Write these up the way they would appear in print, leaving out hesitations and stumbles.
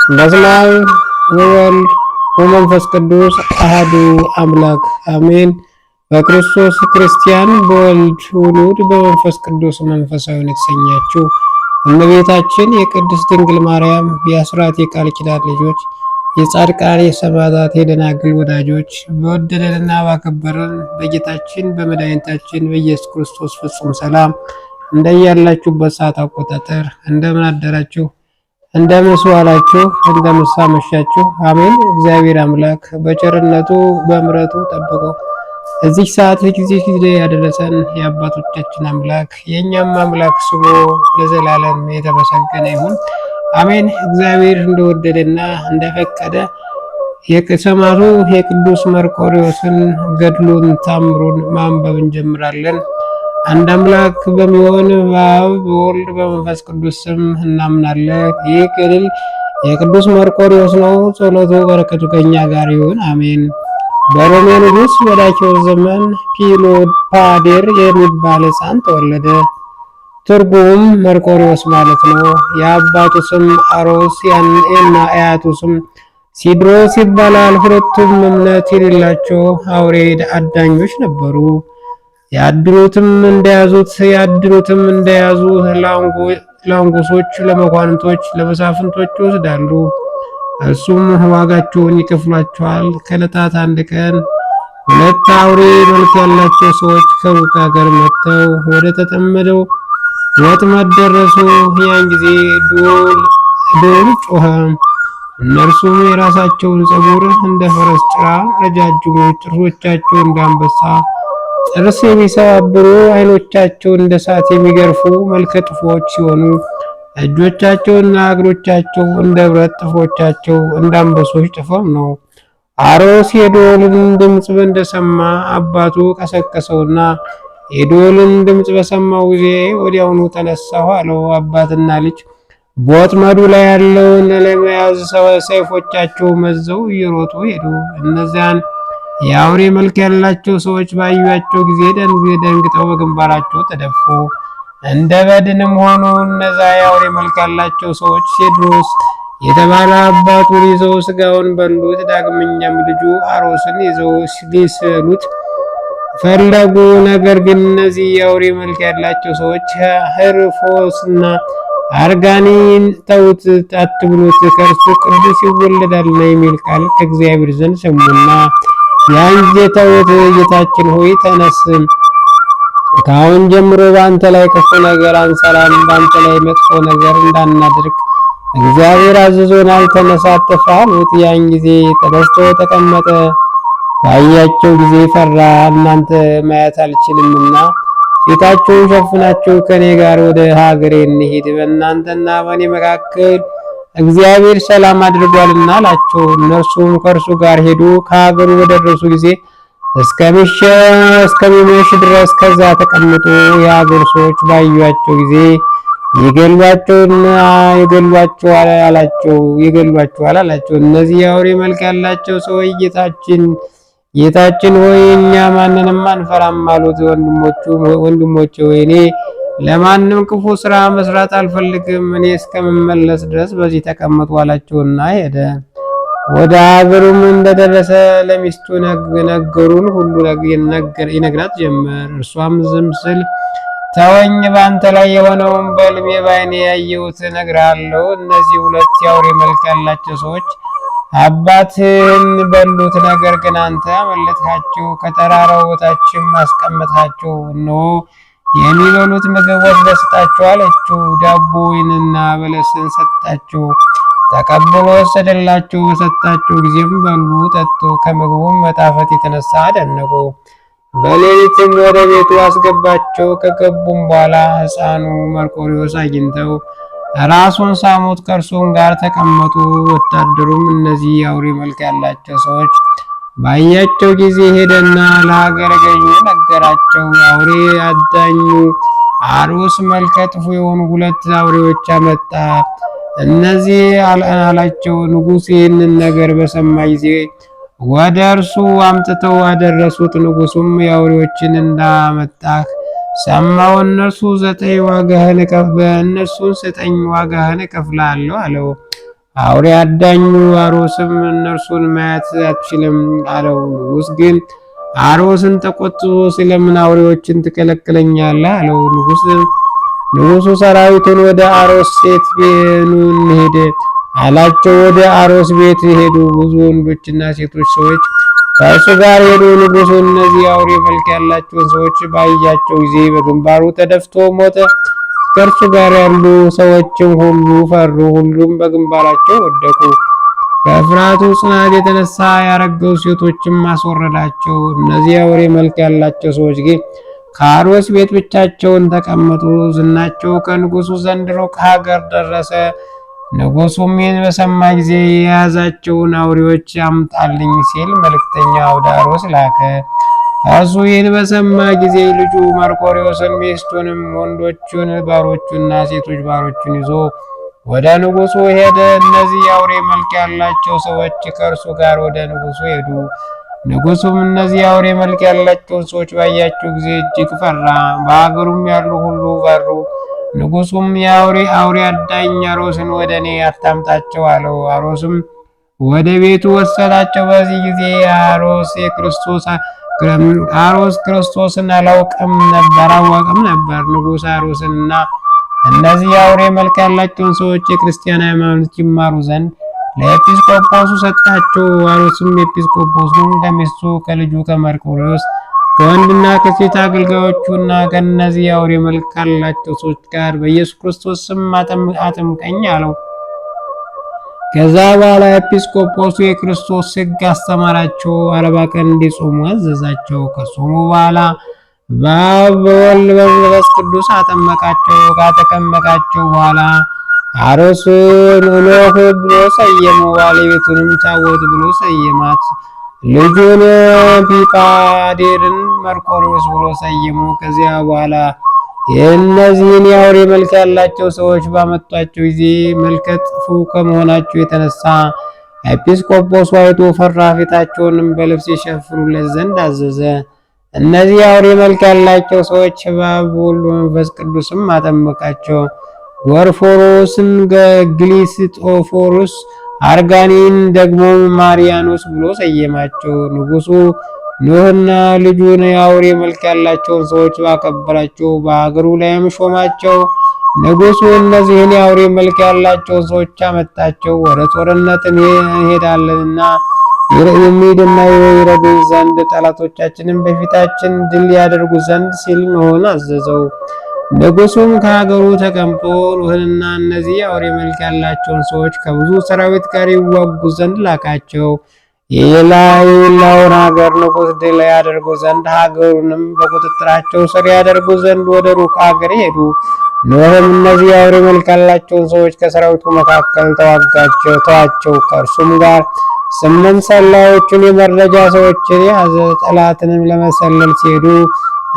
በስመ አብ ወወልድ ወመንፈስ ቅዱስ አሐዱ አምላክ አሜን። በክርስቶስ ክርስቲያን፣ በወልድ ውሉድ፣ በመንፈስ ቅዱስ መንፈሳዊን የተሰኛችሁ እመቤታችን የቅድስት ድንግል ማርያም የአስራት የቃል ኪዳን ልጆች፣ የጻድቃን የሰማዕታት የደናግል ወዳጆች በወደደንና ባከበረን በጌታችን በመድኃኒታችን በኢየሱስ ክርስቶስ ፍጹም ሰላም እንደያላችሁበት ሰዓት አቆጣጠር እንደምን አደራችሁ? እንደምን ዋላችሁ? እንደምን አመሻችሁ? አሜን። እግዚአብሔር አምላክ በቸርነቱ በምሕረቱ ጠብቆ እዚህ ሰዓት ጊዜ ያደረሰን የአባቶቻችን አምላክ የእኛም አምላክ ስሙ ለዘላለም የተመሰገነ ይሁን። አሜን። እግዚአብሔር እንደወደደና እንደፈቀደ የሰማዕቱ የቅዱስ መርቆሬዎስን ገድሉን ታምሩን ማንበብ እንጀምራለን። አንድ አምላክ በሚሆን በአብ በወልድ በመንፈስ ቅዱስ ስም እናምናለን። ይህ ገድል የቅዱስ መርቆሬዎስ ነው። ጸሎቱ በረከቱ ከኛ ጋር ይሁን አሜን። በሮሜ ንጉሥ በዳኪዎስ ዘመን ፒሎፓዴር የሚባል ሕፃን ተወለደ። ትርጉም መርቆሬዎስ ማለት ነው። የአባቱ ስም አሮስ እና የአያቱ ስም ሲድሮስ ይባላል። ሁለቱም እምነት የሌላቸው አውሬ አዳኞች ነበሩ። ያድኑትም እንደያዙ ላንጉሶች ለመኳንንቶች ለመሳፍንቶች ይወስዳሉ። እሱም ዋጋቸውን ይከፍሏቸዋል። ከዕለታት አንድ ቀን ሁለት አውሬ መልክ ያላቸው ሰዎች ከሩቅ ሀገር መጥተው ወደ ተጠመደው ወጥመድ ደረሱ። ያን ጊዜ ዶል ጮኸ። እነርሱም የራሳቸውን ፀጉር እንደ ፈረስ ጭራ፣ ረጃጅሞች ጥርሶቻቸው እንደ አንበሳ ጥርስ የሚሰባብሩ፣ ዓይኖቻቸው እንደ እሳት የሚገርፉ መልከ ጥፎች ሲሆኑ እጆቻቸውና እግሮቻቸው እንደ ብረት፣ ጥፍሮቻቸው እንደ አንበሶች ጥፍር ነው። አሮስ የደወልን ድምፅ እንደሰማ አባቱ ቀሰቀሰውና የደወልን ድምፅ በሰማው ጊዜ ወዲያውኑ ተነሳሁ አለው። አባትና ልጅ በወጥመዱ ላይ ያለውን ለመያዝ ሰይፎቻቸው መዘው እየሮጡ ሄዱ። እነዚያን የአውሬ መልክ ያላቸው ሰዎች ባዩአቸው ጊዜ ደንግጠው በግንባራቸው ተደፉ፣ እንደ በድንም ሆኑ። እነዛ የአውሬ መልክ ያላቸው ሰዎች ቴዎድሮስ የተባለ አባቱን ይዘው ስጋውን በሉት። ዳግመኛም ልጁ አሮስን ይዘው ሊስሉት ፈለጉ። ነገር ግን እነዚህ የአውሬ መልክ ያላቸው ሰዎች ህርፎስና አርጋኒን ተውት፣ አትብሉት፣ ከእርሱ ቅዱስ ይወለዳልና የሚል ቃል ከእግዚአብሔር ዘንድ ሰሙና ያን ጊዜ ተውት። ጌታችን ሆይ ተነስ፣ ከአሁን ጀምሮ በአንተ ላይ ክፉ ነገር አንሰራም፣ በአንተ ላይ መጥፎ ነገር እንዳናደርግ እግዚአብሔር አዝዞናል። ተነሳ፣ አትፍራ አሉት። ያን ጊዜ ተነስቶ ተቀመጠ። ባያቸው ጊዜ ፈራ። እናንተ ማየት አልችልምና ፊታችሁን ሸፍናችሁ ከኔ ጋር ወደ ሀገሬ እንሂድ፣ በእናንተና በእኔ መካከል እግዚአብሔር ሰላም አድርጓልና አላቸው። እነርሱም ከእርሱ ጋር ሄዱ። ከሀገሩ በደረሱ ጊዜ እስከሚመሽ ድረስ ከዛ ተቀምጡ። የሀገር ሰዎች ባዩአቸው ጊዜ ይገሏቸዋል አላቸው። እነዚህ የአውሬ መልክ ያላቸው ሰዎች ጌታችን ሆይ እኛ ማንንም አንፈራም አሉት። ወንድሞቼ ሆይ እኔ ለማንም ክፉ ስራ መስራት አልፈልግም፣ እኔ እስከምመለስ ድረስ በዚህ ተቀመጡ አላቸውና ሄደ። ወደ ሀገሩም እንደደረሰ ለሚስቱ ነገሩን ሁሉ ይነግራት ጀመር። እርሷም ዝም ስል ተወኝ፣ በአንተ ላይ የሆነውን በሕልሜ ባይኔ ያየሁት እነግርሃለሁ። እነዚህ ሁለት የአውሬ መልክ ያላቸው ሰዎች አባትህን በሉት፣ ነገር ግን አንተ አመለጥካቸው፣ ከተራራው በታችም አስቀመጥካቸው። እነሆ የሚበሉት ምግብ ወስደህ ስጣቸው አለችው። ዳቦ ወይንና በለስን ሰጣቸው። ተቀብሎ ወሰደላቸው። በሰጣቸው ጊዜም በሉ ጠጡ። ከምግቡም መጣፈጥ የተነሳ አደነቁ። በሌሊትም ወደ ቤቱ አስገባቸው። ከገቡም በኋላ ሕፃኑ መርቆሬዎስ አግኝተው ራሱን ሳሙት፣ ከእርሱም ጋር ተቀመጡ። ወታደሩም እነዚህ የአውሬ መልክ ያላቸው ሰዎች ባያቸው ጊዜ ሄደና ለሀገረ ገዡ ነገራቸው። አውሬ አዳኙ አሮስ መልከ ጥፉ የሆኑ ሁለት አውሬዎች አመጣ፣ እነዚህ አላቸው። ንጉሥ ይህንን ነገር በሰማ ጊዜ ወደ እርሱ አምጥተው አደረሱት። ንጉሡም የአውሬዎችን እንዳመጣህ ሰማው። በእነርሱ 9 ዋጋህን እከፍልሃለሁ አለው። አውሬ አዳኙ አሮስም እነርሱን ማየት አትችልም አለው። ንጉሥ ግን አሮስን ተቆጥቶ ስለምን አውሬዎችን ትከለክለኛለህ አለው። ንጉሡ ሰራዊቱን ወደ አሮስ ሴት ቤኑ እንሂድ አላቸው። ወደ አሮስ ቤት ሄዱ። ብዙ ወንዶችና ሴቶች ሰዎች ከእርሱ ጋር ሄዱ። ንጉሡ እነዚህ አውሬ መልክ ያላቸውን ሰዎች ባያቸው ጊዜ በግንባሩ ተደፍቶ ሞተ። ከእርሱ ጋር ያሉ ሰዎችም ሁሉ ፈሩ፣ ሁሉም በግንባራቸው ወደቁ። ከፍርሃቱ ጽናት የተነሳ ያረገዙ ሴቶችም አስወረዳቸው። እነዚህ አውሬ መልክ ያላቸው ሰዎች ግን ከአሮስ ቤት ብቻቸውን ተቀመጡ። ዝናቸው ከንጉሡ ዘንድ ሩቅ ሀገር ደረሰ። ንጉሡም ይህን በሰማ ጊዜ የያዛቸውን አውሬዎች አምጣልኝ ሲል መልእክተኛ ወደ አሮስ ላከ። እርሱ ይህን በሰማ ጊዜ ልጁ መርቆሬዎስን ሚስቱንም ወንዶቹን ባሮቹና ሴቶች ባሮቹን ይዞ ወደ ንጉሡ ሄደ። እነዚህ የአውሬ መልክ ያላቸው ሰዎች ከእርሱ ጋር ወደ ንጉሡ ሄዱ። ንጉሡም እነዚህ የአውሬ መልክ ያላቸውን ሰዎች ባያቸው ጊዜ እጅግ ፈራ። በአገሩም ያሉ ሁሉ ፈሩ። ንጉሡም የአውሬ አዳኝ አሮስን ወደ እኔ አታምጣቸው አለው። አሮስም ወደ ቤቱ ወሰዳቸው። በዚህ ጊዜ አሮስ ክርስቶስን አላወቅም ነበር። ንጉሥ አሮስንና እነዚህ የአውሬ መልክ ያላቸውን ሰዎች የክርስቲያን ሃይማኖት ይማሩ ዘንድ ለኤጲስቆጶሱ ሰጣቸው። አሮስም ኤጲስቆጶሱን ከሚስቱ ከልጁ ከመርቆሬዎስ ከወንድና ከሴት አገልጋዮቹና ከእነዚህ የአውሬ መልክ ካላቸው ሰዎች ጋር በኢየሱስ ክርስቶስ ስም አጥምቀኝ አለው። ከዛ በኋላ ኤጲስቆጶሱ የክርስቶስ ሕግ አስተማራቸው። 40 ቀን እንዲጾሙ አዘዛቸው። ከጾሙ በኋላ በአብ በወልድ በመንፈስ ቅዱስ አጠመቃቸው። ካጠመቃቸው በኋላ አሮስን ኖህ ብሎ ሰየመው። ባለቤቱንም ታቦት ብሎ ሰየማት። ልጁን ፒጳዴርን መርቆሬዎስ ብሎ ሰየመው። ከዚያ በኋላ የእነዚህን የአውሬ መልክ ያላቸው ሰዎች ባመጧቸው ጊዜ መልከ ጥፉ ከመሆናቸው የተነሳ ኤጲስቆጶሱ አይቶ ፈራ። ፊታቸውንም በልብስ የሸፍኑለት ዘንድ አዘዘ። እነዚህ የአውሬ መልክ ያላቸው ሰዎች በአብ በወልድ በመንፈስ ቅዱስም አጠመቃቸው። ጎርፎሮስን፣ ግሊስጦፎሮስ፣ አርጋኒን ደግሞ ማርያኖስ ብሎ ሰየማቸው። ንጉሡ ኖህና ልጁን የአውሬ መልክ ያላቸውን ሰዎች ባከበራቸው፣ በአገሩ ላይም ሾማቸው። ንጉሡ እነዚህን የአውሬ መልክ ያላቸውን ሰዎች አመጣቸው። ወደ ጦርነት እንሄዳለንና የሚድና ይረዱን ዘንድ ጠላቶቻችንን በፊታችን ድል ያደርጉ ዘንድ ሲል ኖህን አዘዘው። ንጉሡም ከሀገሩ ተቀምጦ ኖህንና እነዚህ የአውሬ መልክ ያላቸውን ሰዎች ከብዙ ሰራዊት ጋር ይዋጉ ዘንድ ላካቸው። የሌላውን ሀገር ንጉሥ ድል ያደርጉ ዘንድ ሀገሩንም በቁጥጥራቸው ስር ያደርጉ ዘንድ ወደ ሩቅ ሀገር ሄዱ። ኖህም እነዚህ የአውሬ መልክ ያላቸውን ሰዎች ከሰራዊቱ መካከል ተዋቸው። ከእርሱም ጋር 8 ሰላዮችን የመረጃ ሰዎችን ያዘ። ጠላትንም ለመሰለል ሲሄዱ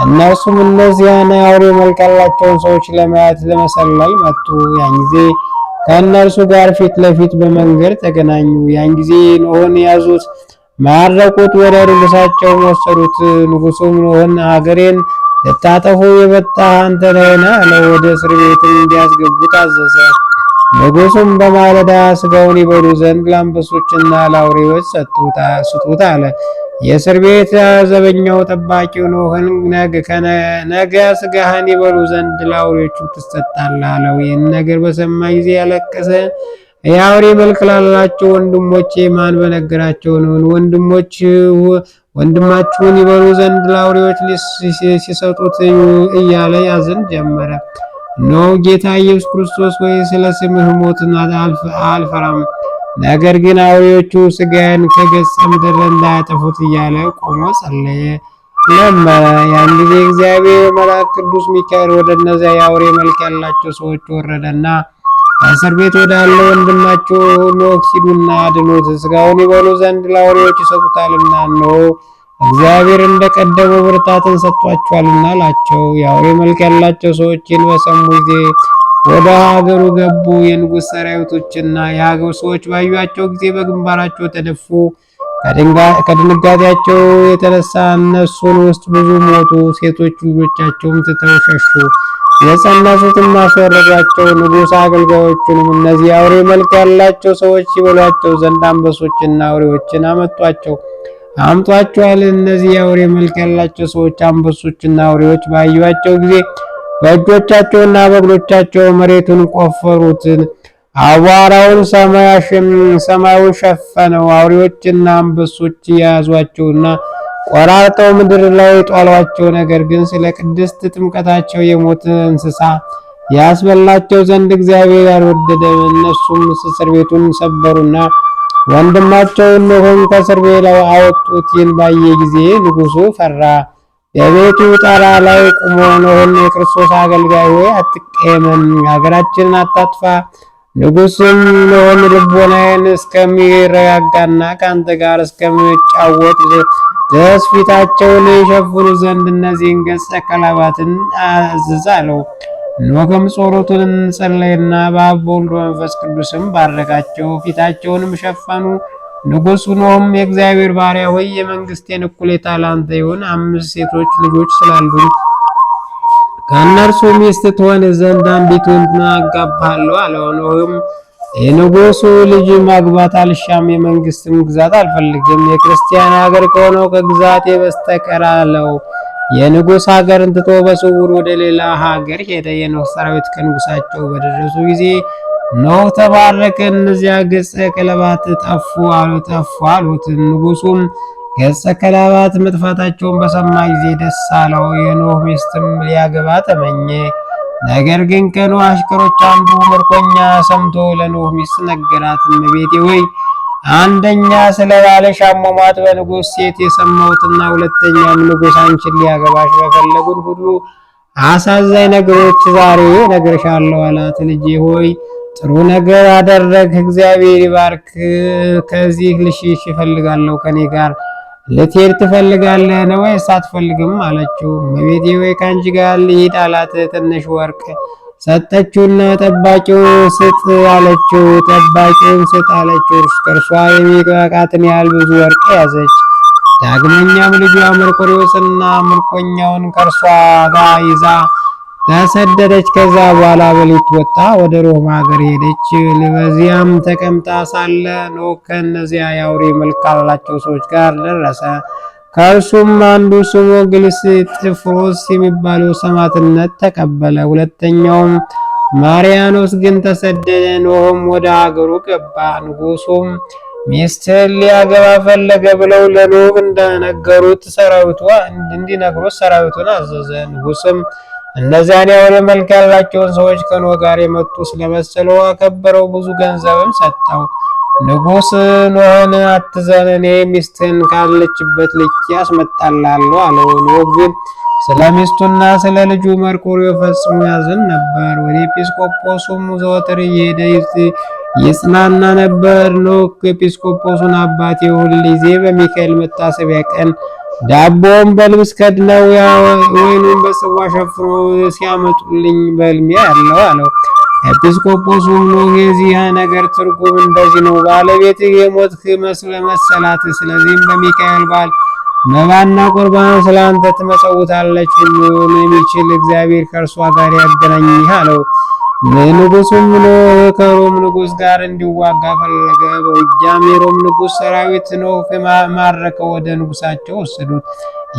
እነርሱም እነዚያን የአውሬ መልክ ያላቸውን ሰዎች ለማየት ለመሰለል መጡ። ያን ጊዜ ከእነርሱ ጋር ፊት ለፊት በመንገድ ተገናኙ። ያን ጊዜ ኖህን ያዙት፣ ማረኩት፣ ወደ ንጉሳቸውም ወሰዱት። ንጉሡም ኖህን ሀገሬን ልታጠፉ የመጣህ አንተ ነህን? አለው። ወደ እስር ቤትም እንዲያስገቡት አዘዘ። ንጉሡም በማለዳ ስጋውን ይበሉ ዘንድ ለአንበሶችና ለአውሬዎች ስጡት አለ። የእስር ቤት ዘበኛው ጠባቂው ኖህን ነገ ስጋህን ይበሉ ዘንድ ለአውሬዎቹ ትሰጣለህ አለው። ይህን ነገር በሰማ ጊዜ ያለቀሰ። የአውሬ መልክ ላላቸው ወንድሞቼ ማን በነገራቸው ነው? ወንድማችሁን ይበሉ ዘንድ ለአውሬዎች ሲሰጡት እያለ ያዝን ጀመረ። እነሆ ጌታ ኢየሱስ ክርስቶስ ሆይ ስለ ስምህ ሞትን አልፈራም፣ ነገር ግን አውሬዎቹ ስጋዬን ከገጸ ምድር እንዳያጠፉት እያለ ቆሞ ጸለየ፣ ለመነ። ያን ጊዜ እግዚአብሔር መልአክ ቅዱስ ሚካኤል ወደ እነዚያ የአውሬ መልክ ያላቸው ሰዎች ወረደና እስር ቤት ወዳለ ወንድማቸው ኖህ ሂዱና አድኑት፣ ስጋውን ይበሉ ዘንድ ለአውሬዎች ይሰጡታልና እነሆ እግዚአብሔር እንደቀደመው ብርታትን ሰጥቷቸዋልና አላቸው። የአውሬ መልክ ያላቸው ሰዎችን በሰሙ ጊዜ ወደ ሀገሩ ገቡ። የንጉሥ ሰራዊቶችና የሀገሩ ሰዎች ባዩአቸው ጊዜ በግንባራቸው ተደፉ። ከድንጋጤያቸው የተነሳ እነሱን ውስጥ ብዙ ሞቱ። ሴቶች ልጆቻቸውም ትተው ሸሹ። የጸነሱትም አስወረዷቸው። ንጉሥ አገልጋዮቹንም እነዚህ አውሬ መልክ ያላቸው ሰዎች ይበሏቸው ዘንድ አንበሶችና አውሬዎችን አምጧቸዋል። እነዚህ የአውሬ መልክ ያላቸው ሰዎች አንበሶችና አውሬዎች ባዩአቸው ጊዜ በእጆቻቸውና በእግሮቻቸው መሬቱን ቆፈሩት፣ አቧራውን ሰማዩን ሸፈነው። አውሬዎችና አንበሶች የያዟቸውና ቆራርጠው ምድር ላይ ጣሏቸው። ነገር ግን ስለ ቅድስት ጥምቀታቸው የሞት እንስሳ ያስበላቸው ዘንድ እግዚአብሔር አልወደደም። እነሱም እስር ቤቱን ሰበሩና ወንድማቸውን ኖኅን ከእስር ቤት አወጡት። ይህን ባየ ጊዜ ንጉሡ ፈራ። በቤቱ ጣራ ላይ ቆሞ ኖኅን የክርስቶስ አገልጋይ ሆይ አትቀየመን፣ ሀገራችንን አታጥፋ። ንጉሥም ኖኅን ልቦናዬን እስከሚረጋጋና ከአንተ ጋር እስከምጫወት ድረስ ፊታቸውን የሸፍኑ ዘንድ እነዚህን ገጸ ቀለባትን አዝዝ አለው። ኖኅም ጸሎቱን ጸለየና በአብ በወልድ በመንፈስ ቅዱስም ባረካቸው፣ ፊታቸውንም ሸፈኑ። ንጉሥ ኖኅም የእግዚአብሔር ባሪያ ሆይ የመንግስቴን እኩሌታ ላንተ ይሁን፣ 5 ሴቶች ልጆች ስላሉኝ ከእነርሱ ሚስት ትሆን ዘንድ አንዲቱን አጋባሃለሁ አለው። ኖኅም የንጉሡ ልጅ ማግባት አልሻም፣ የመንግስትም ግዛት አልፈልግም፣ የክርስቲያን ሀገር ከሆነው ከግዛቴ በስተቀር አለው። የንጉሥ ሀገርን ትቶ በስውር ወደ ሌላ ሀገር ሄደ። የኖኅ ሰራዊት ከንጉሳቸው በደረሱ ጊዜ ኖኅ ተባረከ። እነዚያ ገጸ ቀለባት ጠፉ አሉት። ንጉሡም ገጸ ቀለባት መጥፋታቸውን በሰማ ጊዜ ደስ አለው። የኖኅ ሚስትም ሊያገባ ተመኘ። ነገር ግን ከኖኅ አሽከሮች አንዱ ምርኮኛ ሰምቶ ለኖኅ ሚስት ነገራት። እመቤቴ ሆይ አንደኛ ስለ ባልሽ አሟሟት በንጉሥ ሴት የሰማሁትና ሁለተኛም ንጉሥ አንቺን ሊያገባሽ በፈለጉን ሁሉ አሳዛኝ ነገሮች ዛሬ እነግርሻለሁ አላት። ልጄ ሆይ ጥሩ ነገር አደረግህ፣ እግዚአብሔር ይባርክ። ከዚህ ልሽሽ እፈልጋለሁ። ከኔ ጋር ልትሄድ ትፈልጋለህን ወይስ አትፈልግም አለችው። እመቤቴ ሆይ ከአንቺ ጋር ልሂድ አላት። ትንሽ ወርቅ ሰጠችውና ጠባቂውን ስጥ አለችው። ጠባቂውን ስጥ አለችው። ከእርሷ የሚበቃትን ያህል ብዙ ወርቅ ያዘች። ዳግመኛም ልጇ መርቆሬዎስና ምርኮኛውን ከእርሷ ጋር ይዛ ተሰደደች። ከዛ በኋላ በሌሊት ወጣ ወደ ሮም ሀገር ሄደች። በዚያም ተቀምጣ ሳለ ኖኅ ከእነዚያ የአውሬ መልክ ካላቸው ሰዎች ጋር ደረሰ። ከእርሱም አንዱ ስሙ ግልስጥፍሮስ የሚባለው ሰማዕትነት ተቀበለ። ሁለተኛውም ማርያኖስ ግን ተሰደደ። ኖኅም ወደ ሀገሩ ገባ። ንጉሡም ሚስትህን ሊያገባ ፈለገ ብለው ለኖኅ እንዲነግሩት ሰራዊቱን አዘዘ። ንጉሥም እነዚያን የአውሬ መልክ ያላቸውን ሰዎች ከኖኅ ጋር የመጡ ስለመሰለው አከበረው፣ ብዙ ገንዘብም ሰጠው። ንጉሥ ኖኅን አትዘን፣ እኔ ሚስትህን ካለችበት ልኬ አስመጣልሃለሁ አለው። ኖኅ ግን ስለ ሚስቱና ስለ ልጁ መርቆሬዎስ ፈጽሞ ያዝን ነበር። ወደ ኤጲስቆጶሱም ዘወትር እየሄደ ይጽናና ነበር። ኖኅ ኤጲስቆጶሱን አባቴ ሁልጊዜ በሚካኤል መታሰቢያ ቀን ዳቦውን በልብስ ከድነው ወይኑን በጽዋ ሸፍኖ ሲያመጡልኝ በሕልሜ አለው አለው። ኤጲስቆጶሱም ኖኅ የዚህ ነገር ትርጉም እንደዚህ ነው፣ ባለቤትህ የሞትህ መሰላት። ስለዚህም በሚካኤል በዓል መባና ቁርባን ስለአንተ ትመጸውታለች። ሁሉን የሚችል እግዚአብሔር ከእርሷ ጋር ያገናኝህ አለው። ንጉሡም ኖኅ ከሮም ንጉሥ ጋር እንዲዋጋ ፈለገ። በውጊያም የሮም ንጉሥ ሰራዊት ኖኅ ማረከው፣ ወደ ንጉሳቸው ወሰዱት።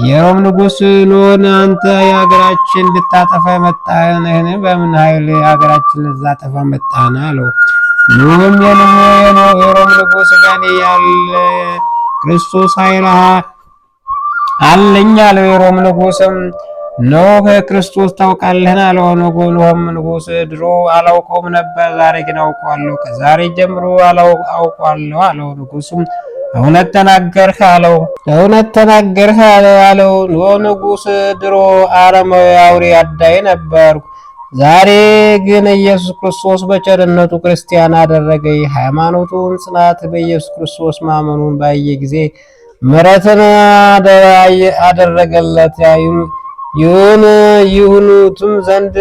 የሮም ንጉሥ ኖኅን አንተ የሀገራችን ልታጠፋ መጣህን? በምን ኃይል የሀገራችን ልታጠፋ መጣህን? አለው። ኖኅም የሮም ንጉሥ በእኔ ያለ ክርስቶስ ኃይል አለኝ አለው። የሮም ንጉሥም ኖኅ ክርስቶስ ታውቃለህን? አለው። ኖኅም ንጉሥ ድሮ አላውቀውም ነበር፣ ዛሬ ግን አውቀዋለሁ፣ ከዛሬ ጀምሮ አውቀዋለሁ አለው። ንጉሡም እውነት ተናገርህ አለው። እውነት ተናገርህ አለው። ኖኅ ንጉሥ ድሮ አረማዊ አውሬ አዳኝ ነበርኩ፣ ዛሬ ግን ኢየሱስ ክርስቶስ በቸርነቱ ክርስቲያን አደረገኝ። ሃይማኖቱን ጽናት በኢየሱስ ክርስቶስ ማመኑን ባየ ጊዜ ምሕረትን አደረገለት። ይሁኑትም ዘንድ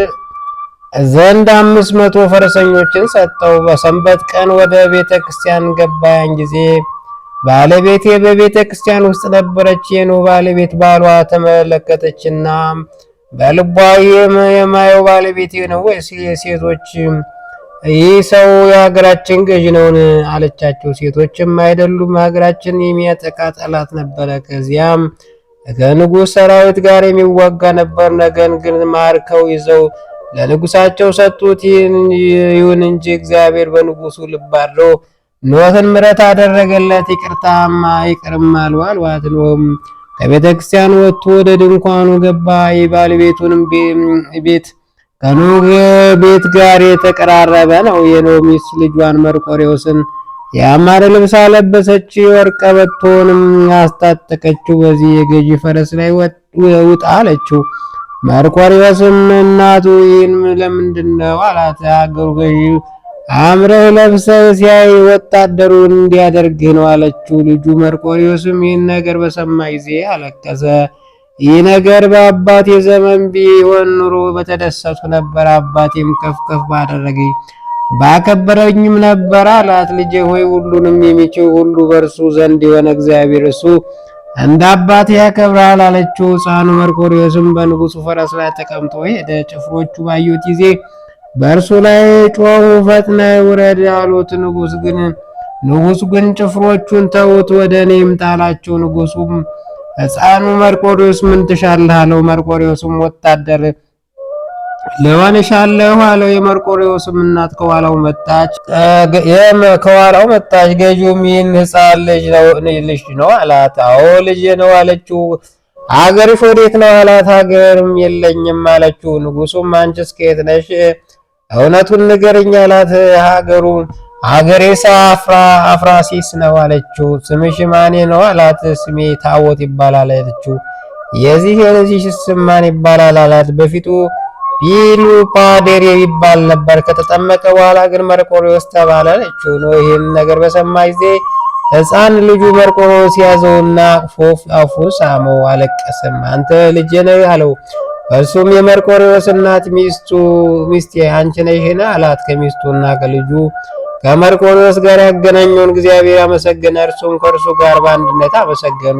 500 ፈረሰኞችን ሰጠው። በሰንበት ቀን ወደ ቤተ ክርስቲያን ገባ። ያን ጊዜ ባለቤቴ በቤተ ክርስቲያን ውስጥ ነበረች። የኖኅ ባለቤት ባሏ ተመለከተችና በልቧ የማየው ባለቤቴ ነው ወይስ የሴቶች ይህ ሰው የሀገራችን ገዥ ነውን? አለቻቸው። ሴቶችም አይደሉም፣ ሀገራችን የሚያጠቃ ጠላት ነበረ። ከዚያም ከንጉሥ ሰራዊት ጋር የሚዋጋ ነበር። ነገር ግን ማርከው ይዘው ለንጉሳቸው ሰጡት። ይሁን እንጂ እግዚአብሔር በንጉሱ ልብ አድሮ ኖኅን ምሕረት አደረገለት፣ ይቅርም አልዋት። ኖኅም ከቤተ ክርስቲያን ወጥቶ ወደ ድንኳኑ ገባ። የባለቤቱንም ቤት ከኖኅ ቤት ጋር የተቀራረበ ነው። የኖኅ ሚስት ልጇን መርቆሬዎስን ያማረ ልብስ አለበሰች፣ የወርቅ ቀበቶንም አስታጠቀችው። በዚህ የገዢ ፈረስ ላይ ውጣ አለችው። መርቆሬዎስም እናቱ ይህን ለምንድን ነው አላት። አገሩ ገዢ አምረህ ለብሰህ ሲያይ ወታደሩን እንዲያደርግህ ነው አለችው። ልጁ መርቆሬዎስም ይህን ነገር በሰማ ጊዜ አለቀሰ። ይህ ነገር በአባቴ ዘመን ቢሆን ኑሮ በተደሰቱ ነበር፣ አባቴም ከፍ ከፍ ባደረገኝ ባከበረኝም ነበር አላት። ልጄ ሆይ ሁሉንም የሚችል ሁሉ በእርሱ ዘንድ የሆነ እግዚአብሔር እሱ እንደ አባቴ ያከብራል አለችው። ሕፃኑ መርቆሬዎስም በንጉሱ ፈረስ ላይ ተቀምጦ ሄደ። ጭፍሮቹ ባዩት ጊዜ በእርሱ ላይ ጮኹ፣ ፈጥነ ውረድ አሉት። ንጉሥ ግን ጭፍሮቹን ተዉት፣ ወደ እኔ ይምጣ አላቸው። ንጉሡም ሕፃኑ መርቆሬዎስ ምን ትሻለህ አለው። መርቆሬዎስም ወታደር ልሆን እሻለሁ አለው። የመርቆሬዎስም እናት ከኋላው መጣች። ገዢውም ይህን ሕፃን ልጅ ነው አላት። አዎ ልጅ ነው አለችው። አገርሽ ወዴት ነው አላት። ሀገርም የለኝም አለችው። ንጉሡም አንቺስ ከየት ነሽ? እውነቱን ንገሪኝ አላት። ሀገሬ አፍራሲስ ነው አለችው። ስምሽ ማኔ ነው አላት። ስሜ ታቦት ይባላል አለችው። የልጅሽ ስም ማን ይባላል አላት። በፊቱ ፒሉፓዴር ይባል ነበር፣ ከተጠመቀ በኋላ ግን መርቆሬዎስ ተባለ አለችው። ይህን ነገር በሰማ ጊዜ ሕፃን ልጁ መርቆሬዎስ ያዘውና አፉን ሳመው፣ አለቀሰም። አንተ ልጄ ነህ አለው። እርሱም የመርቆሬዎስ እናት ሚስቴ አንቺ ነሽን አላት። ከሚስቱና ከልጁ ከመርቆሬዎስ ጋር ያገናኘውን እግዚአብሔር አመሰገነ። እርሱም ከእርሱ ጋር በአንድነት አመሰገኑ።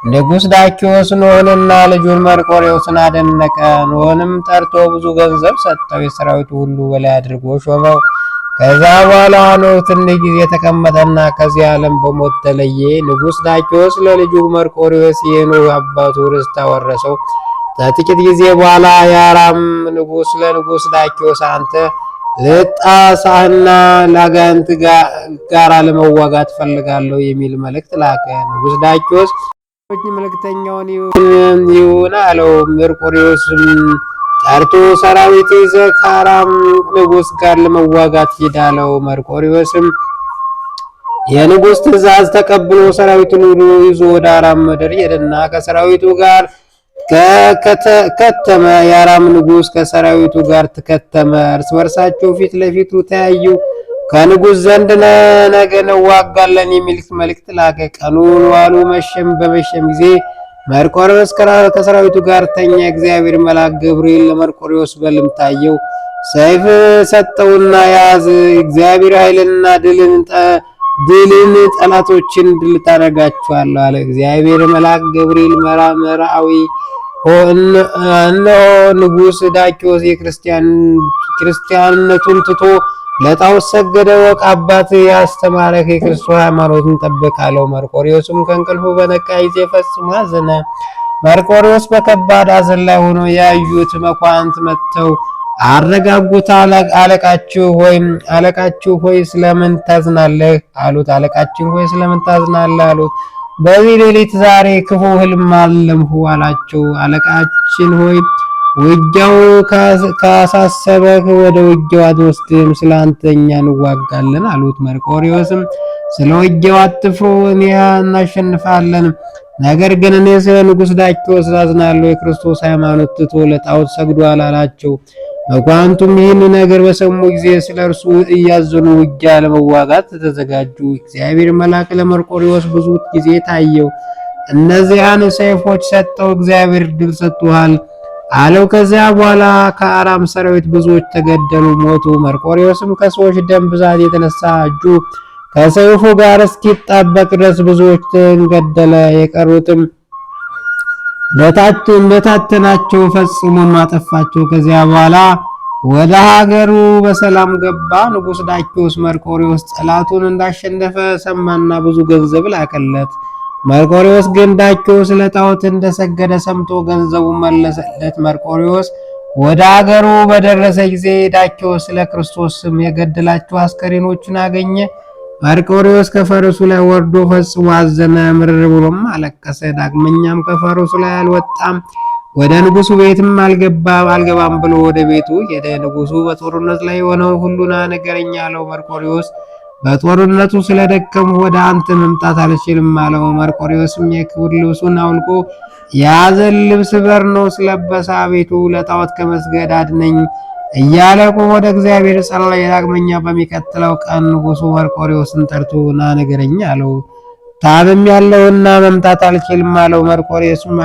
ንጉሥ ዳኪዎስ ኖኅንና ልጁን መርቆሬዎስን አደነቀ። ኖኅንም ጠርቶ ብዙ ገንዘብ ሰጠው፣ የሰራዊቱ ሁሉ በላይ አድርጎ ሾመው። ከዛ በኋላ ኖኅ ትንሽ ጊዜ ተቀመጠና ከዚህ ዓለም በሞት ተለየ። ንጉሥ ዳኪዎስ ለልጁ መርቆሬዎስ የኖኅ አባቱ ርስት አወረሰው። ከጥቂት ጊዜ በኋላ የአራም ንጉሥ ለንጉሥ ዳኪዎስ አንተ ልጣሳህና ለአጋንንት ጋር ለመዋጋት ፈልጋለሁ የሚል መልእክት ላከ። ንጉሥ ዳኪዎስ መልእክተኛውን ይሁን አለው። መርቆሬዎስም ጠርቶ ሰራዊት ይዘህ ከአራም ንጉሥ ጋር ለመዋጋት ሂድ አለው። መርቆሬዎስም የንጉሥ ትእዛዝ ተቀብሎ ሰራዊቱን ሁሉ ይዞ ወደ አራም ምድር ሄደና ከሰራዊቱ ጋር ከተመ። የአራም ንጉሥ ከሰራዊቱ ጋር ተከተመ። እርስ በርሳቸው ፊት ለፊቱ ተያዩ። ከንጉሥ ዘንድ ነገ እንዋጋለን የሚል መልእክት ላከ። ቀኑን ዋሉ። በመሸም ጊዜ መርቆሬዎስ ከሰራዊቱ ጋር ተኛ። እግዚአብሔር መልአክ ገብርኤል ለመርቆሬዎስ በሕልም ታየው። ሰይፍ ሰጠውና ያዝ፣ እግዚአብሔር ኃይልንና ድልን ጠላቶችን ድል ታደርጋቸዋለህ አለ። እግዚአብሔር መልአክ ገብርኤል መራዊ እነሆ ንጉሥ ዳኪዎስ የክርስቲያንነቱን ትቶ ለጣዖት ሰገደ። ወቅ አባት ያስተማረህ የክርስቶስ ሃይማኖትን ጠብቅ አለው። መርቆሬዎስም ከእንቅልፉ በነቃ ጊዜ ፈጽሞ አዘነ። መርቆሬዎስ በከባድ ሐዘን ላይ ሆኖ ያዩት መኳንንት መጥተው አረጋጉት። አለቃችሁ ሆይ ስለምን ታዝናለህ አሉት። አለቃችን ሆይ ስለምን ታዝናለህ አሉት። በዚህ ሌሊት ዛሬ ክፉ ሕልም አለምሁ አላቸው። አለቃችን ሆይ ውጊያው ካሳሰበህ ወደ ውጊያው አትወስድም፣ ስለ አንተ እኛ እንዋጋለን አሉት። መርቆሬዎስም ስለ ውጊያው አትፍሩ፣ እኛ እናሸንፋለን። ነገር ግን እኔ ስለ ንጉሥ ዳኪዎስ አዝናለሁ፣ የክርስቶስ ሃይማኖት ትቶ ለጣዖት ሰግዷል አላቸው። መኳንንቱም ይህን ነገር በሰሙ ጊዜ ስለ እርሱ እያዘኑ ውጊያ ለመዋጋት ተዘጋጁ። እግዚአብሔር መልአክ ለመርቆሬዎስ ብዙ ጊዜ ታየው። እነዚያን ሰይፎች ሰጠው፣ እግዚአብሔር ድል ሰጥቶሃል አለው። ከዚያ በኋላ ከአራም ሰራዊት ብዙዎች ተገደሉ፣ ሞቱ። መርቆሬዎስም ከሰዎች ደም ብዛት የተነሳ እጁ ከሰይፉ ጋር እስኪጣበቅ ድረስ ብዙዎችን ገደለ። የቀሩትም በታተናቸው ፈጽሞም አጠፋቸው። ከዚያ በኋላ ወደ ሀገሩ በሰላም ገባ። ንጉሥ ዳኪዎስ መርቆሬዎስ ጠላቱን እንዳሸነፈ ሰማና ብዙ ገንዘብ ላከለት። መርቆሬዎስ ግን ዳኪዎስ ለጣዖት እንደሰገደ ሰምቶ ገንዘቡን መለሰለት። መርቆሬዎስ ወደ ሀገሩ በደረሰ ጊዜ ዳኪዎስ ስለ ክርስቶስ ስም የገደላቸው አስከሬኖችን አገኘ። መርቆሬዎስ ከፈረሱ ላይ ወርዶ ፈጽሞ አዘነ፣ ምርር ብሎም አለቀሰ። ዳግመኛም ከፈረሱ ላይ አልወጣም፣ ወደ ንጉሱ ቤትም አልገባም ብሎ ወደ ቤቱ ሄደ። ንጉሱ በጦርነት ላይ የሆነው ሁሉን ንገረኝ አለው። መርቆሬዎስ በጦርነቱ ስለደከሙ ወደ አንተ መምጣት አልችልም አለው። መርቆሬዎስም የክብር ልብሱን አውልቆ የሐዘን ልብስ በርኖስ ለበሰ። አቤቱ ለጣዖት ከመስገድ አድነኝ እያለ ቆሞ ወደ እግዚአብሔር ጸለየ። ዳግመኛ በሚቀጥለው ቀን ንጉሱ መርቆሬዎስን ጠርቶ ና ንገረኝ አለው። ታምም ያለውና መምጣት አልችልም አለው። መርቆሬዎስም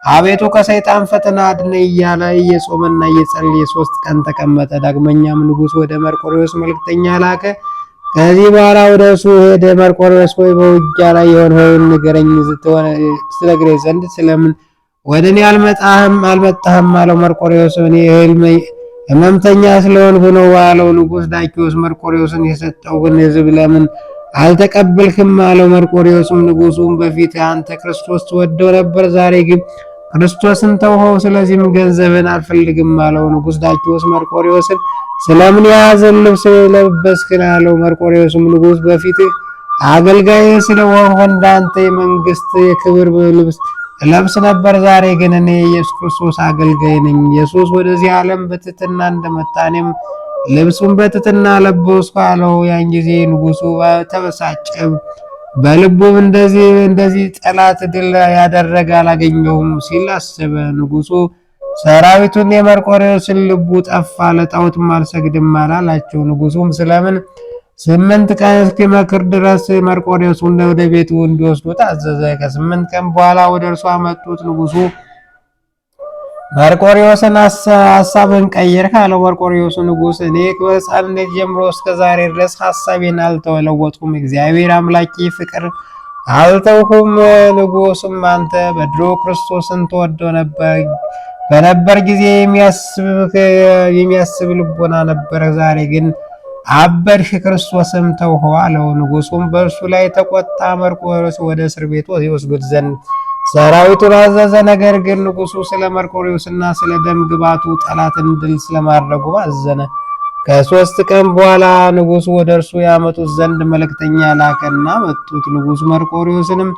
አቤቱ ከሰይጣን ፈተና አድነኝ እያለ እየጾመና እየጸለየ 3 ቀን ተቀመጠ። ዳግመኛም ንጉሥ ወደ መርቆሬዎስ መልእክተኛ ላከ። ከዚህ በኋላ ወደ እሱ ሄደ። መርቆሬዎስ ሆይ በውጊያ ላይ የሆንኸውን ንገረኝ ትነግረኝ ዘንድ ስለምን ወደ እኔ አልመጣህም አለው። መርቆሬዎስ እኔ ሕመምተኛ ስለሆንኩ ነው አለው። ንጉሥ ዳኪዎስ መርቆሬዎስን የሰጠውን ሕዝብ ለምን አልተቀበልክም አለው። መርቆሬዎስም ንጉሡም በፊት አንተ ክርስቶስ ትወደው ነበር፣ ዛሬ ግን ክርስቶስን ተውኸው፣ ስለዚህም ገንዘብን አልፈልግም አለው። ንጉሥ ዳኪዎስ መርቆሬዎስን ስለምን የሐዘን ልብስ ለበስክ አለው። መርቆሬዎስም ንጉሥ በፊት አገልጋይ ስለሆንኩ እንዳንተ የመንግስት የክብር ልብስ ለብስ ነበር፣ ዛሬ ግን እኔ ኢየሱስ ክርስቶስ አገልጋይ ነኝ። ኢየሱስ ወደዚህ ዓለም በትሕትና እንደመጣ እኔም ልብሱን በትሕትና ለበስኩ አለው። ያን ጊዜ ንጉሡ ተበሳጨ፣ በልቡም እንደዚህ ጠላት ድል ያደረገ አላገኘውም ሲል አሰበ። ንጉሡ ሰራዊቱን የመርቆሬዎስን ልቡ ጠፋ፣ ለጣዖትም አልሰግድም አላቸው። ንጉሡም ስለምን 8 ቀን እስኪመክር ድረስ መርቆሬዎስን ወደ ቤቱ እንዲወስዱት አዘዘ። ከ8 ቀን በኋላ ወደ እርሱ አመጡት። ንጉሡ መርቆሬዎስን ሐሳብን ቀየርክ አለው። መርቆሬዎስ ንጉሥ እኔ ከሕፃንነት ጀምሮ እስከ ዛሬ ድረስ ሐሳቤን አልተለወጥኩም፣ እግዚአብሔር አምላኬ ፍቅር አልተውኩም። ንጉሥም አንተ በድሮ ክርስቶስን ተወደው በነበር ጊዜ የሚያስብ ልቦና ነበር፣ ዛሬ ግን አበድሽ፣ ክርስቶስም ተውኸው አለው። ንጉሡም በእርሱ ላይ ተቆጣ። መርቆሬዎስ ወደ እስር ቤት ይወስዱት ዘንድ ሰራዊቱን አዘዘ። ነገር ግን ንጉሡ ስለ መርቆሬዎስና ስለ ደም ግባቱ ጠላትን ድል ስለማድረጉ አዘነ። ከ3 ቀን በኋላ ንጉሡ ወደ እርሱ ያመጡት ዘንድ መልእክተኛ ላከና መጡት። ንጉሡ መርቆሬዎስንም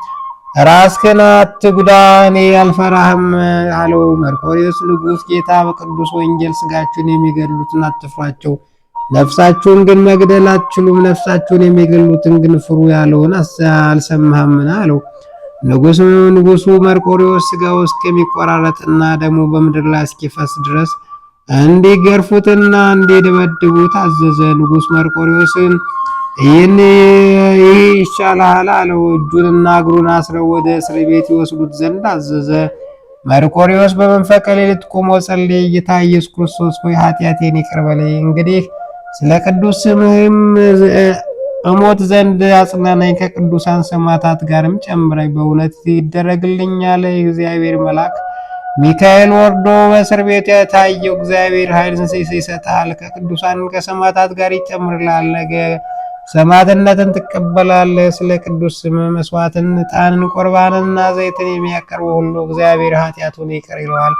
ራስህን አትጉዳ፣ እኔ አልፈራህም አለው። መርቆሬዎስ ንጉሥ ጌታ በቅዱስ ወንጌል ሥጋችሁን የሚገድሉትን አትፍሯቸው፣ ነፍሳችሁን ግን መግደል አትችሉም፣ ነፍሳችሁን የሚገድሉትን ግን ፍሩ ያለውን አልሰማህምን አለው። ንጉሡ መርቆሬዎስ ሥጋው እስከሚቆራረጥና ደግሞ በምድር ላይ እስኪፈስ ድረስ እንዲገርፉትና እንዲደበድቡት አዘዘ። ንጉሥ መርቆሬዎስን ይህ ይሻልሃል አለው። እጁንና እግሩን አስረው ወደ እስር ቤት ይወስዱት ዘንድ አዘዘ። መርቆሬዎስ በመንፈቀ ሌሊት ቆሞ ጸለየ። ጌታ ኢየሱስ ክርስቶስ ሆይ ኃጢአቴን ይቅር በለኝ፣ እንግዲህ ስለ ቅዱስ ስምህም እሞት ዘንድ አጽናናኝ፣ ከቅዱሳን ሰማዕታት ጋርም ጨምረኝ። በእውነት ይደረግልኛል። የእግዚአብሔር መልአክ ሚካኤል ወርዶ በእስር ቤት የታየው እግዚአብሔር ኃይልን ይሰጣል፣ ከቅዱሳን ከሰማዕታት ጋር ይጨምርላል። ነገ ሰማዕትነትን ትቀበላለህ። ስለ ቅዱስ ስም መስዋዕትን፣ ዕጣንን፣ ቁርባንና ዘይትን የሚያቀርበው ሁሉ እግዚአብሔር ኃጢአቱን ይቅር ይለዋል።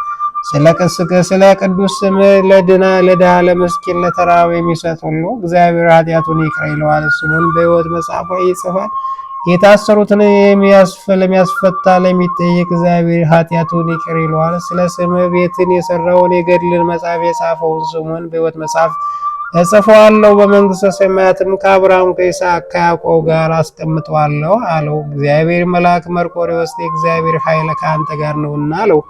ስለ ቅዱስ ስም ለድሃ ለምስኪን ለተራበ የሚሰጥ ሁሉ እግዚአብሔር ኃጢአቱን ይቅር ይለዋል። ስሙን በሕይወት መጽሐፍ ላይ ይጽፋል። የታሰሩትን ለሚያስፈታ ለሚጠየቅ እግዚአብሔር ኃጢአቱን ይቅር ይለዋል። ስለ ስም ቤትን የሰራውን የገድልን መጽሐፍ የጻፈውን ስሙን በሕይወት መጽሐፍ እጽፈዋለሁ፣ በመንግሥተ ሰማያትም ከአብርሃም ከይስሐቅ ከያዕቆብ ጋር አስቀምጠዋለሁ አለው። እግዚአብሔር መልአክ መርቆሬዎስ የእግዚአብሔር ኃይል ከአንተ ጋር ነውና አለው።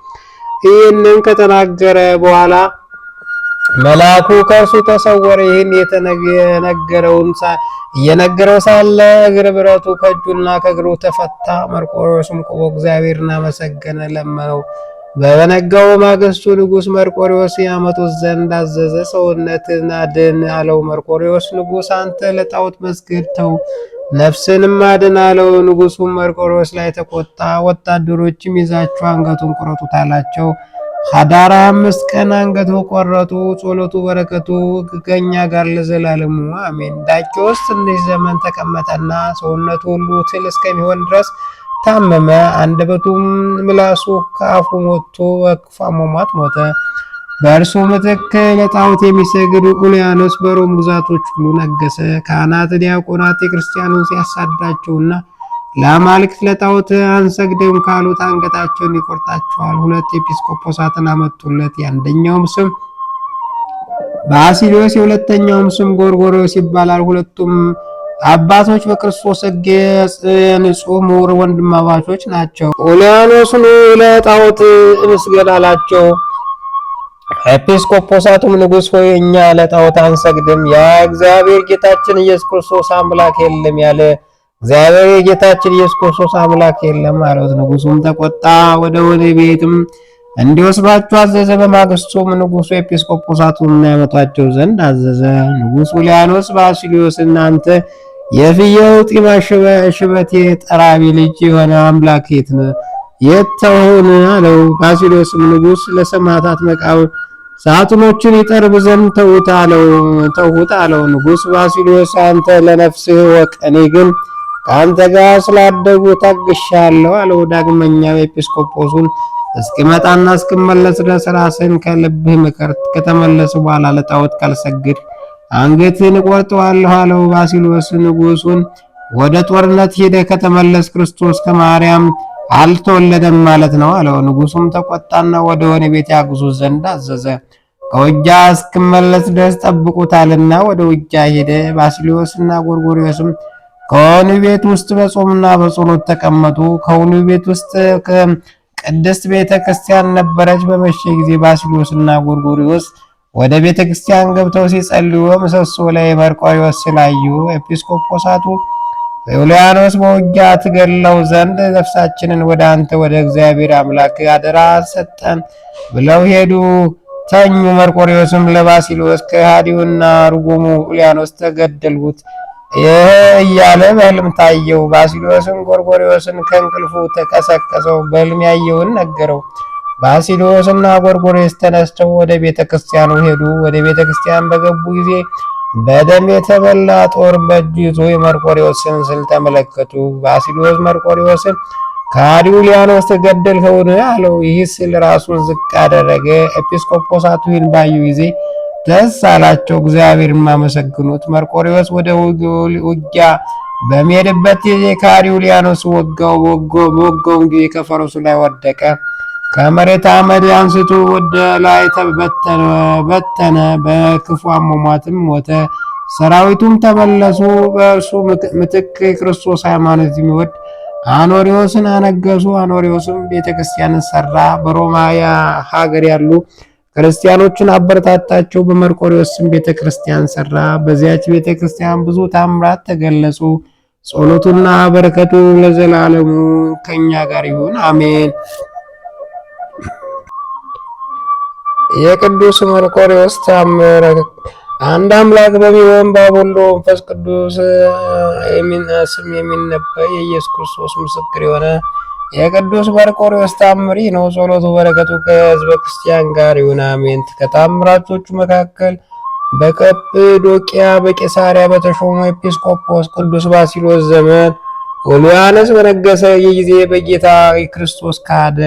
ይህንን ከተናገረ በኋላ መልአኩ ከእርሱ ተሰወረ። ይህን እየነገረው ሳለ እግር ብረቱ ከእጁና ከእግሩ ተፈታ። መርቆሬዎስም ቆሞ እግዚአብሔርን አመሰገነ፣ ለመነው። በበነጋው ማግስቱ ንጉሥ መርቆሬዎስ ያመጡት ዘንድ አዘዘ። ሰውነትን አድን አለው። መርቆሬዎስ ንጉሥ አንተ ለጣዖት መስገድ ተው፣ ነፍስንም አድን አለው። ንጉሡም መርቆሬዎስ ላይ ተቆጣ። ወታደሮችም ይዛችሁ አንገቱን ቁረጡት አላቸው። ኅዳር 25 ቀን አንገቱ ቆረጡ። ጸሎቱ በረከቱ ከእኛ ጋር ለዘላለሙ አሜን። ዳኪዎስ ትንሽ ዘመን ተቀመጠና ሰውነቱ ሁሉ ትል እስከሚሆን ድረስ ታመመ። አንደበቱም ምላሱ ከአፉ ወጥቶ በክፉ አሟሟት ሞተ። በእርሱ ምትክ ለጣዖት የሚሰግድ ኡልያኖስ በሮም ግዛቶች ሁሉ ነገሰ። ካህናት፣ ዲያቆናት የክርስቲያኑን ሲያሳድዳቸውና ለአማልክት ለጣዖት አንሰግድም ካሉት አንገታቸውን ይቆርጣቸዋል። 2 ኤጲስቆጶሳትን አመጡለት። የአንደኛውም ስም ባሲሊዮስ የሁለተኛውም ስም ጎርጎርዮስ ይባላል። ሁለቱም አባቶች በክርስቶስ ሕግ ንጹሕ ምሁር ወንድማማቾች ናቸው። ኡልያኖስን ለጣዖት እንስገድ አላቸው። ኤጲስቆጶሳቱም ንጉሥ ሆይ እኛ ለጣዖት አንሰግድም፣ የእግዚአብሔር ጌታችን ኢየሱስ ክርስቶስ አምላክ የለም ያለ እግዚአብሔር የጌታችን ኢየሱስ ክርስቶስ አምላክ የለም አሉት። ንጉሡም ተቆጣ፣ ወደ ወህኒ ቤትም እንዲወስዷቸው አዘዘ። በማግስቱም ንጉሡ ኤጲስቆጶሳቱን ያመጧቸው ዘንድ አዘዘ። ንጉሥ ኡልያኖስ ባሲሊዮስ እናንተ የፍየው ጢም ሽበቴ ጠራቢ ልጅ የሆነ አምላክ የት ተሆነ አለው። ባሲሊዮስም ንጉሥ ለሰማዕታት መቃብር ሳጥኖችን ይጠርብ ዘንድ ተውት አለው። ንጉሥ ባሲሊዮስ አንተ ለነፍስህ ወቅ፣ እኔ ግን ከአንተ ጋር ስላደጉ ታግሻለሁ አለው። ዳግመኛም ኤጲስቆጶሱን እስኪመጣና እስኪመለስ ድረስ ራስህን ከልብህ ምከር፣ ከተመለስ በኋላ ለጣዖት ካልሰግድ አንገትህን እቆርጠዋለሁ አለው። ባሲሊዮስ ንጉሡን ወደ ጦርነት ሄደህ ከተመለስ ክርስቶስ ከማርያም አልተወለደም ማለት ነው አለው። ንጉሡም ተቆጣና ወደ ወህኒ ቤት ያግዙት ዘንድ አዘዘ። ከውጊያ እስኪመለስ ድረስ ጠብቁታልና ወደ ውጊያ ሄደ። ባሲሊዮስና ጎርጎርዮስም ከወህኒ ቤት ውስጥ በጾምና በጸሎት ተቀመጡ። ከወህኒ ቤት ውስጥ ቅድስት ቤተ ክርስቲያን ነበረች። በመሸ ጊዜ ባሲሊዮስና ጎርጎርዮስ ወደ ቤተ ክርስቲያን ገብተው ሲጸልዩ ምሰሶ ላይ መርቆሬዎስ ስላዩ ኤጲስቆጶሳቱ ኡልያኖስ በውጊያ ትገድለው ዘንድ ነፍሳችንን ወደ አንተ ወደ እግዚአብሔር አምላክ አደራ ሰጠን ብለው ሄዱ፣ ተኙ። መርቆሬዎስም ለባሲሊዮስ ከሃዲውና ርጉሙ ኡልያኖስ ተገደልሁት እያለ በሕልም ታየው። ባሲሊዮስም ጎርጎርዮስን ከእንቅልፉ ተቀሰቀሰው፣ በሕልም ያየውን ነገረው። ባሲሊዮስና ጎርጎርዮስ ተነስተው ወደ ቤተ ክርስቲያኑ ሄዱ። ወደ ቤተ ክርስቲያን በገቡ ጊዜ በደም የተበላ ጦር በእጁ ይዞ የመርቆሬዎስን ስዕል ተመለከቱ። ባሲሊዮስ መርቆሬዎስን ከሃዲው ኡልያኖስ ተገደልኸውን አለው። ይህ ስዕል ራሱን ዝቅ አደረገ። ኤጲስቆጶሳቱ ይህን ባዩ ጊዜ ደስ አላቸው፣ እግዚአብሔርን አመሰግኑት። መርቆሬዎስ ወደ ውጊያ በሚሄድበት ጊዜ ከሃዲው ኡልያኖስ በወጋው ጊዜ ከፈረሱ ላይ ወደቀ። ከመሬት አመድ አንስቶ ወደ ላይ በተነ። በክፉ አሟሟትም ሞተ። ሰራዊቱም ተመለሱ። በእርሱ ምትክ የክርስቶስ ሃይማኖት የሚወድ አኖሪዎስን አነገሱ። አኖሪዎስም ቤተክርስቲያንን ሰራ። በሮማያ ሀገር ያሉ ክርስቲያኖችን አበረታታቸው። በመርቆሬዎስም ቤተክርስቲያን ሰራ። በዚያች ቤተክርስቲያን ብዙ ታምራት ተገለጹ። ጸሎቱና በረከቱ ለዘላለሙ ከኛ ጋር ይሁን አሜን። የቅዱስ መርቆሬዎስ ተአምር። አንድ አምላክ በሚሆን በአብ ወልድ ወመንፈስ ቅዱስ ስም የሚነበብ የኢየሱስ ክርስቶስ ምስክር የሆነ የቅዱስ መርቆሬዎስ ተአምር ነው። ጸሎቱ በረከቱ ከሕዝበ ክርስቲያን ጋር ይሁን አሜን። ከተአምራቶቹ መካከል በቀጵዶቅያ በቄሳሪያ በተሾሙ ኤጲስቆጶስ ቅዱስ ባሲሊዮስ ዘመን ኡልያኖስ በነገሰ ጊዜ በጌታ ክርስቶስ ካደ።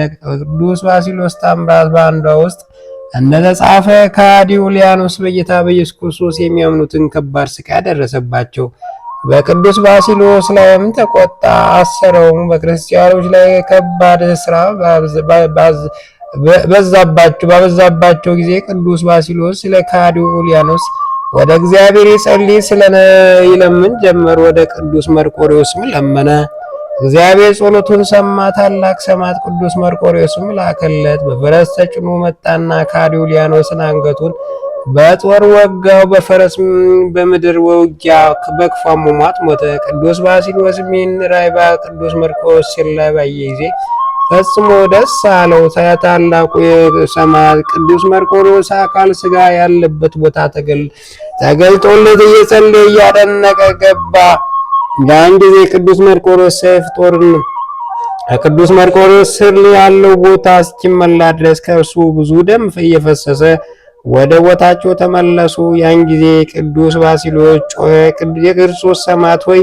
ቅዱስ ባሲሊዮስ ተአምራት በአንዷ ውስጥ እንደተጻፈ ከሃዲው ኡልያኖስ በጌታ በኢየሱስ ክርስቶስ የሚያምኑትን ከባድ ስቃይ ደረሰባቸው። በቅዱስ ባሲሊዮስ ላይም ተቆጣ፣ አሰረውም። በክርስቲያኖች ላይ ከባድ ስራ ባበዛባቸው ጊዜ ቅዱስ ባሲሊዮስ ስለ ከሃዲው ኡልያኖስ ወደ እግዚአብሔር ይለምን ጀመር። ወደ ቅዱስ መርቆሬዎስም ለመነ። እግዚአብሔር ጸሎቱን ሰማ። ታላቅ ሰማዕት ቅዱስ መርቆሬዎስም ላከለት። በፈረስ ተጭኖ መጣና ከሃዲው ኡልያኖስን አንገቱን በጦር ወጋው። በፈረስ በምድር ውጊያ በክፉ አሟሟት ሞተ። ቅዱስ ባሲሊዮስም ይህን ራእይ በቅዱስ መርቆሬዎስ ላይ ባየ ጊዜ ፈጽሞ ደስ አለው። ታላቁ ሰማዕት ቅዱስ መርቆሬዎስ አካል ሥጋ ያለበት ቦታ ተገልጦለት እየጸለየ እያደነቀ ገባ። በአንድ ጊዜ ቅዱስ መርቆሬዎስ ሰይፍ ጦርን ከቅዱስ መርቆሬዎስ ስር ያለው ቦታ እስኪሞላ ድረስ ከእርሱ ብዙ ደም እየፈሰሰ ወደ ቦታቸው ተመለሱ። ያን ጊዜ ቅዱስ ባሲሎስ ጮኸ፣ የክርስቶስ ሰማዕት ሆይ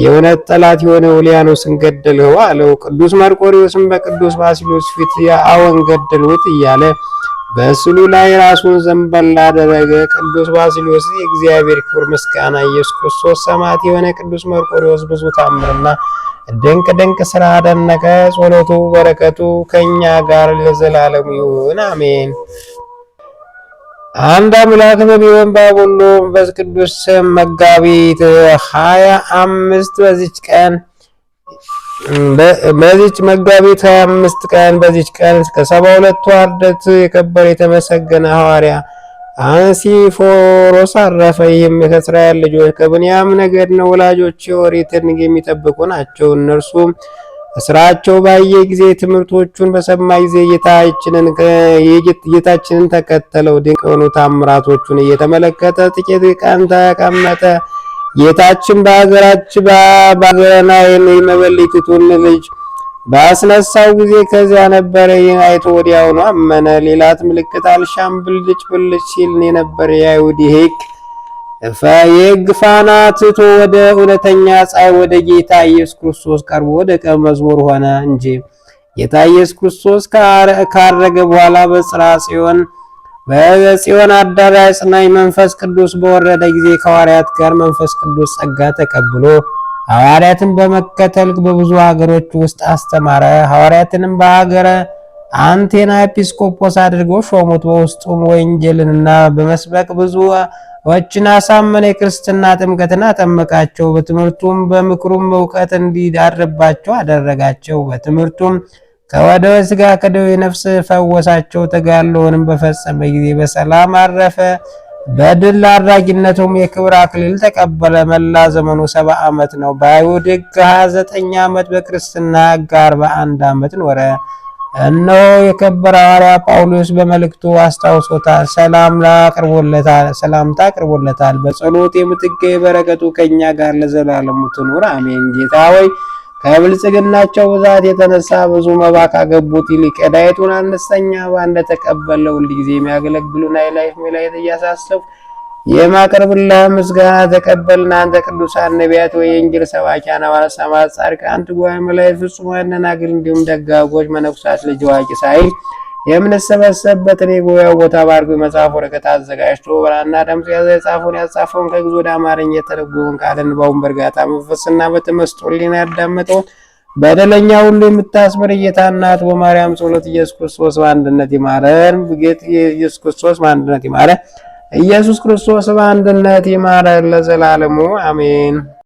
የእውነት ጠላት የሆነ ኡልያኖስን ገደልኸው አለው። ቅዱስ መርቆሬዎስም በቅዱስ ባሲሎስ ፊት አዎን ገደልሁት እያለ በስዕሉ ላይ ራሱን ዘንበል አደረገ። ቅዱስ ባሲሎስ የእግዚአብሔር ክብር ምስጋና ኢየሱስ ክርስቶስ ሰማዕት የሆነ ቅዱስ መርቆሬዎስ ብዙ ታምርና ድንቅ ስራ አደነቀ። ጸሎቱ በረከቱ ከኛ ጋር ለዘላለም ይሁን አሜን። አንድ አምላክ በሚሆን በአብ ወልድ በመንፈስ ቅዱስ ስም መጋቢት 25 በዚች ቀን ከ72ቱ አርድእት የከበረ የተመሰገነ ሐዋርያ አንሲፎሮስ አረፈ። ይህም ከእስራኤል ልጆች ከብንያም ነገድ ነው። ወላጆች ኦሪትን የሚጠብቁ ናቸው። እነርሱም ስራቸው ባየ ጊዜ ትምህርቶቹን በሰማ ጊዜ ጌታችንን ተከተለው። ድንቅ የሆኑ ታምራቶቹን እየተመለከተ ጥቂት ቀን ተቀመጠ። ጌታችን በአገናይን የመበለቲቱን ልጅ ባስነሳው ጊዜ ከዚያ ነበረ። ይህን አይቶ ወዲያውኑ አመነ። ሌላት ምልክት አልሻም። ብልጭ ሲል የነበረ የአይሁድ የሕግ ፋና ትቶ ወደ እውነተኛ ፀሐይ ወደ ጌታ ኢየሱስ ክርስቶስ ቀርቦ ደቀ መዝሙር ሆነ እንጂ። ጌታ ኢየሱስ ክርስቶስ ካረገ በኋላ በጽዮን አዳራሽ ጽናኝ መንፈስ ቅዱስ በወረደ ጊዜ ከሐዋርያት ጋር መንፈስ ቅዱስ ጸጋ ተቀብሎ ሐዋርያትን በመከተል በብዙ ሀገሮች ውስጥ አስተማረ። ሐዋርያትንም በሀገረ አንቴና ኤጲስቆጶስ አድርገው ሾሙት። በውስጡም ወንጌልንና በመስበክ ብዙዎችን አሳመነ። የክርስትና ጥምቀትን አጠመቃቸው። በትምህርቱም በምክሩም እውቀት እንዲዳርባቸው አደረጋቸው። በትምህርቱም ከወደ ሥጋ ከደዌ ነፍስ ፈወሳቸው። ተጋድሎውንም በፈጸመ ጊዜ በሰላም አረፈ። በድል አድራጊነቱም የክብር አክሊል ተቀበለ። መላ ዘመኑ 70 ዓመት ነው። በአይሁድ ሕግ 29 ዓመት፣ በክርስትና ሕግ 41 ዓመት ኖረ። እነሆ የከበረ ሐዋርያ ጳውሎስ በመልእክቱ አስታውሶታል፣ ሰላምታ አቅርቦለታል። በጸሎት የምትገኝ በረከቱ ከኛ ጋር ለዘላለሙ ትኑር አሜን። ጌታ ሆይ ከብልጽግናቸው ብዛት የተነሳ ብዙ መባ ካገቡት ይልቅ የዳይቱን አነስተኛ መባ እንደተቀበለ ሁልጊዜ የሚያገለግሉን አይላይፍ መላእክት እያሳሰቡ የማቀርብልህ ምስጋና ተቀበልና። አንተ ቅዱሳን ነቢያት ወይ የእንጅል ሰባኪያን ሐዋርያት፣ ሰማዕታት፣ ጻድቃን፣ ትጉሃን መላእክት፣ ፍጹማን ደናግል እንዲሁም ደጋጎች መነኮሳት ልጅ አዋቂ ሳይል የምንሰበሰብበትን የጉባኤው ቦታ ባርኮ የመጽሐፍ ወረቀት አዘጋጅቶ ብራና ደምጾ ያጻፈውን ከግዕዝ ወደ አማርኛ የተረጎመውን ቃል ንባቡን በእርጋታ መንፈስና በተመስጦ ሕሊና ያዳመጠውን በደለኛ ሁሉ የምታስምር ጌታ እናት በማርያም ጸሎት ኢየሱስ ክርስቶስ በአንድነት ይማረን። ኢየሱስ ክርስቶስ በአንድነት ይማረን። ኢየሱስ ክርስቶስ በአንድነት ይማረን ለዘላለሙ አሜን።